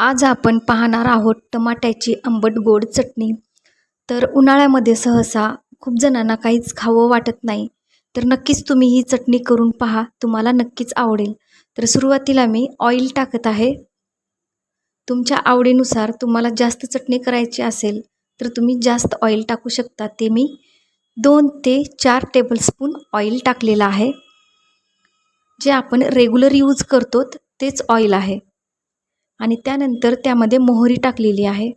आज आपण पाहणार आहोत टमाट्याची आंबट गोड चटणी. तर उन्हाळ्यामध्ये सहसा खूप जणांना काहीच खावं वाटत नाही. तर नक्कीच तुम्ही ही चटणी करून पहा, तुम्हाला नक्कीच आवडेल. तर सुरुवातीला मी ऑइल टाकत आहे. तुमच्या आवडीनुसार तुम्हाला जास्त चटणी करायची असेल तर तुम्ही जास्त ऑइल टाकू शकता. ते मी 2 ते 4 टेबलस्पून ऑइल टाकलेलं आहे. जे आपण रेग्युलर यूज करतो तेच ऑइल आहे. आणि त्यानंतर त्यामध्ये मोहरी टाकलेली आहे.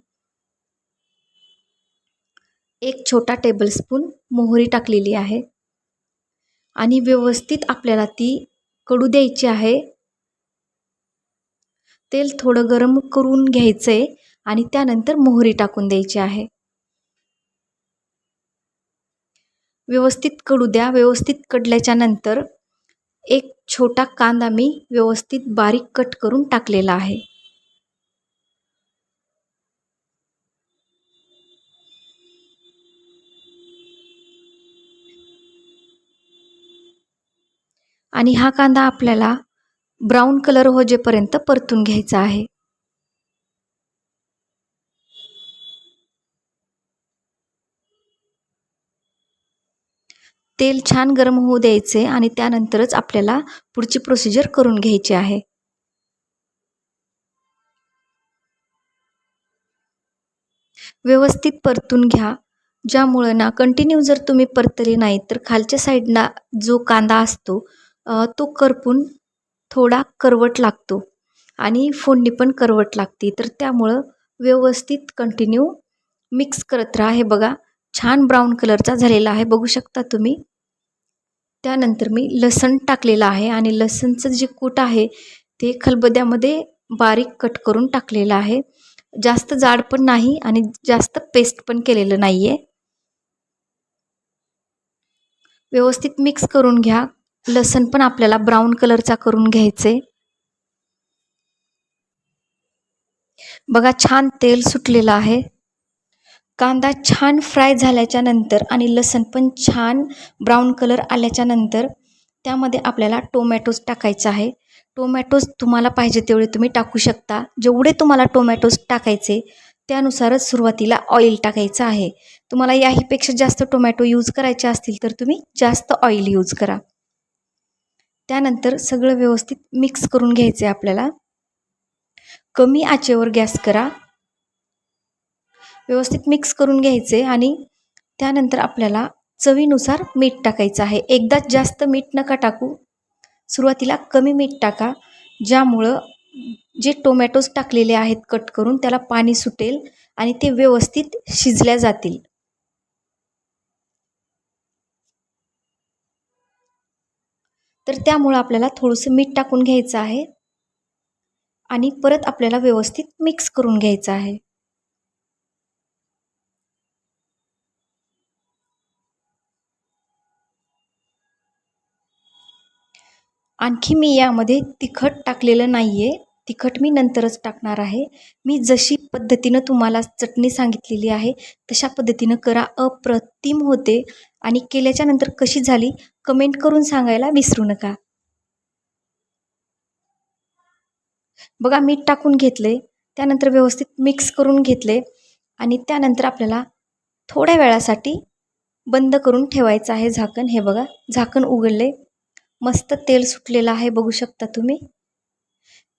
1 छोटा टेबलस्पून मोहरी टाकलेली आहे आणि व्यवस्थित आपल्याला ती कडू द्यायची आहे. तेल थोडं गरम करून घ्यायचं आहे आणि त्यानंतर मोहरी टाकून द्यायची आहे. व्यवस्थित कडू द्या. व्यवस्थित कडल्याच्या नंतर 1 छोटा कांदा मी व्यवस्थित बारीक कट करून टाकलेला आहे. आणि हा कांदा आपल्याला ब्राऊन कलर होजेपर्यंत परतून घ्यायचा आहे. तेल छान गरम होऊ द्यायचे आणि त्यानंतरच आपल्याला पुढची प्रोसिजर करून घ्यायची आहे. व्यवस्थित परतून घ्या. ज्यामुळं ना कंटिन्यू जर तुम्ही परतले नाही तर खालच्या साईडला जो कांदा असतो तो करपून थोडा करवट लागतो आणि फोडणी पण करवट लागते. तर त्यामुळं व्यवस्थित कंटिन्यू मिक्स करत राहा. हे बघा छान ब्राऊन कलरचा झालेला आहे, बघू शकता तुम्ही. त्यानंतर मी लसण टाकलेलं आहे आणि लसणचं जे कूट आहे ते खलबत्त्यामध्ये बारीक कट करून टाकलेलं आहे. जास्त जाड पण नाही आणि जास्त पेस्ट पण केलेलं नाही आहे. व्यवस्थित मिक्स करून घ्या. लसण पण आपल्याला ब्राऊन कलरचा करून घ्यायचे. बघा छान तेल सुटलेलं आहे. कांदा छान फ्राय झाल्याच्या नंतर आणि लसण पण छान ब्राऊन कलर आल्याच्या नंतर त्यामध्ये आपल्याला टोमॅटोज टाकायचं आहे. टोमॅटोज तुम्हाला पाहिजे तेवढे तुम्ही टाकू शकता. जेवढे तुम्हाला टोमॅटोज टाकायचे त्यानुसारच सुरुवातीला ऑइल टाकायचं आहे. तुम्हाला याहीपेक्षा जास्त टोमॅटो यूज करायचे असतील तर तुम्ही जास्त ऑइल यूज करा. त्यानंतर सगळं व्यवस्थित मिक्स करून घ्यायचं आहे आपल्याला. कमी आचेवर गॅस करा. व्यवस्थित मिक्स करून घ्यायचे आणि त्यानंतर आपल्याला चवीनुसार मीठ टाकायचं आहे. एकदाच जास्त मीठ नका टाकू. सुरुवातीला कमी मीठ टाका. ज्यामुळं जे टोमॅटोज टाकलेले आहेत कट करून त्याला पाणी सुटेल आणि ते व्यवस्थित शिजल्या जातील. तर त्यामुळं आपल्याला थोडंसं मीठ टाकून घ्यायचं आहे आणि परत आपल्याला व्यवस्थित मिक्स करून घ्यायचं आहे. आणखी मी यामध्ये तिखट टाकलेलं नाही आहे. तिखट मी नंतरच टाकणार आहे. मी जशी पद्धतीनं तुम्हाला चटणी सांगितलेली आहे तशा पद्धतीनं करा. अप्रतिम होते आणि केल्याच्या नंतर कशी झाली कमेंट करून सांगायला विसरू नका. बघा मीठ टाकून घेतले, त्यानंतर व्यवस्थित मिक्स करून घेतले आणि त्यानंतर आपल्याला थोड्या वेळासाठी बंद करून ठेवायचं आहे झाकण. हे बघा झाकण उघडले, मस्त तेल सुटलेलं आहे, बघू शकता तुम्ही.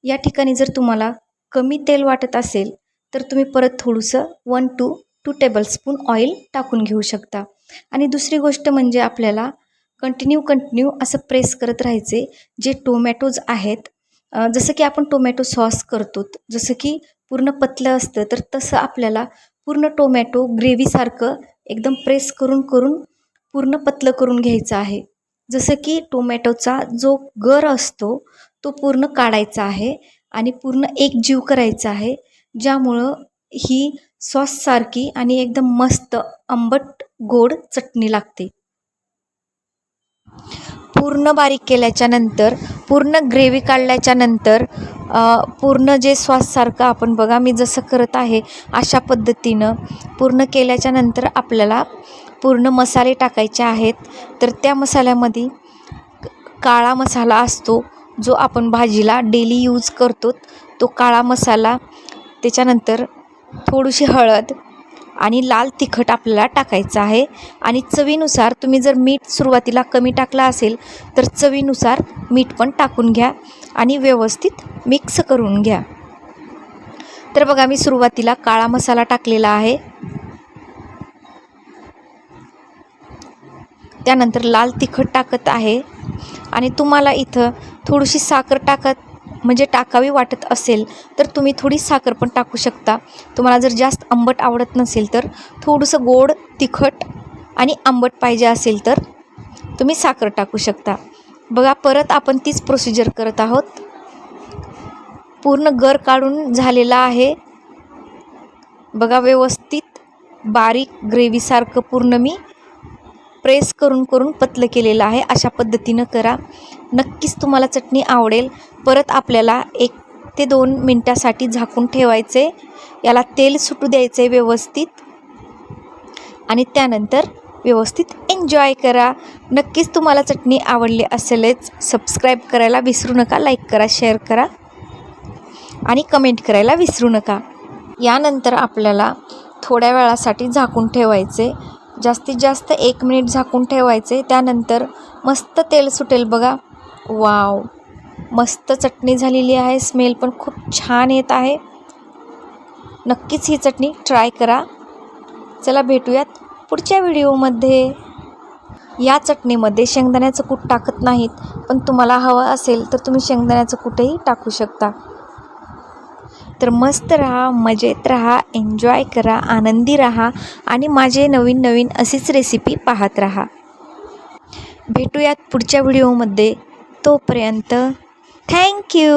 या ठिकाणी जर तुम्हाला कमी तेल वाटत असेल तर तुम्ही परत थोडंसं 1 to 2 टेबलस्पून ऑइल टाकून घेऊ शकता. आणि दुसरी गोष्ट म्हणजे आपल्याला कंटिन्यू असं प्रेस करत राहायचे. जे टोमॅटोज आहेत जसं की आपण टोमॅटो सॉस करतो, जसं की पूर्ण पतलं असतं तर तसं आपल्याला पूर्ण टोमॅटो ग्रेव्हीसारखं एकदम प्रेस करून पूर्ण पतलं करून घ्यायचं आहे. जसं की टोमॅटोचा जो गर असतो तो पूर्ण काढायचा आहे आणि पूर्ण एकजीव करायचा आहे. ज्यामुळं ही सॉससारखी आणि एकदम मस्त आंबट गोड चटणी लागते. पूर्ण बारीक केल्याच्या नंतर पूर्ण ग्रेव्ही काढल्याच्या नंतर पूर्ण जे सॉससारखं आपण बघा मी जसं करत आहे अशा पद्धतीनं पूर्ण केल्याच्या नंतर आपल्याला पूर्ण मसाले टाकायचे आहेत. तर त्या मसाल्यामध्ये काळा मसाला असतो जो आपण भाजीला डेली यूज करतो तो काळा मसाला, त्याच्यानंतर थोडीशी हळद आणि लाल तिखट आपल्याला टाकायचं आहे. आणि चवीनुसार तुम्ही जर मीठ सुरुवातीला कमी टाकला असेल तर चवीनुसार मीठ पण टाकून घ्या आणि व्यवस्थित मिक्स करून घ्या. तर बघा मी सुरुवातीला काळा मसाला टाकलेला आहे, त्यानंतर लाल तिखट टाकत आहे. आणि तुम्हाला इथं थोडीशी साखर म्हणजे टाकावी वाटत असेल तर तुम्ही थोडी साखर पण टाकू शकता. तुम्हाला जर जास्त आंबट आवडत नसेल तर थोडंसं गोड, तिखट आणि आंबट पाहिजे असेल तर तुम्ही साखर टाकू शकता. बघा परत आपण तीच प्रोसिजर करत आहोत. पूर्ण गर काढून झालेला आहे. बघा व्यवस्थित बारीक ग्रेव्हीसारखं पूर्ण मी प्रेस करून पतलं केलेलं आहे. अशा पद्धतीनं करा, नक्कीच तुम्हाला चटणी आवडेल. परत आपल्याला 1 ते 2 मिनटासाठी झाकून ठेवायचे, याला तेल सुटू द्यायचे व्यवस्थित आणि त्यानंतर व्यवस्थित एन्जॉय करा. नक्कीच तुम्हाला चटणी आवडली असेलच. सबस्क्राईब करायला विसरू नका, लाईक करा, शेअर करा आणि कमेंट करायला विसरू नका. यानंतर आपल्याला थोड्या वेळासाठी झाकून ठेवायचे, जास्तीत जास्त 1 मिनिट झाकून ठेवायचे. त्यानंतर मस्त तेल सुटेल बघा. वाव, मस्त चटणी झालेली आहे. स्मेल पण खूप छान येत आहे. नक्कीच ही चटणी ट्राय करा. चला भेटूयात पुढच्या व्हिडिओमध्ये. या चटणीमध्ये शेंगदाण्याचं कूट टाकत नाहीत, पण तुम्हाला हवं असेल तर तुम्ही शेंगदाण्याचं कूटही टाकू शकता. तर मस्त राहा, मजेत राहा, एन्जॉय करा, आनंदी राहा आणि माझे नवीन नवीन अशीच रेसिपी पाहत राहा. भेटूयात पुढच्या व्हिडिओमध्ये. तोपर्यंत थँक्यू.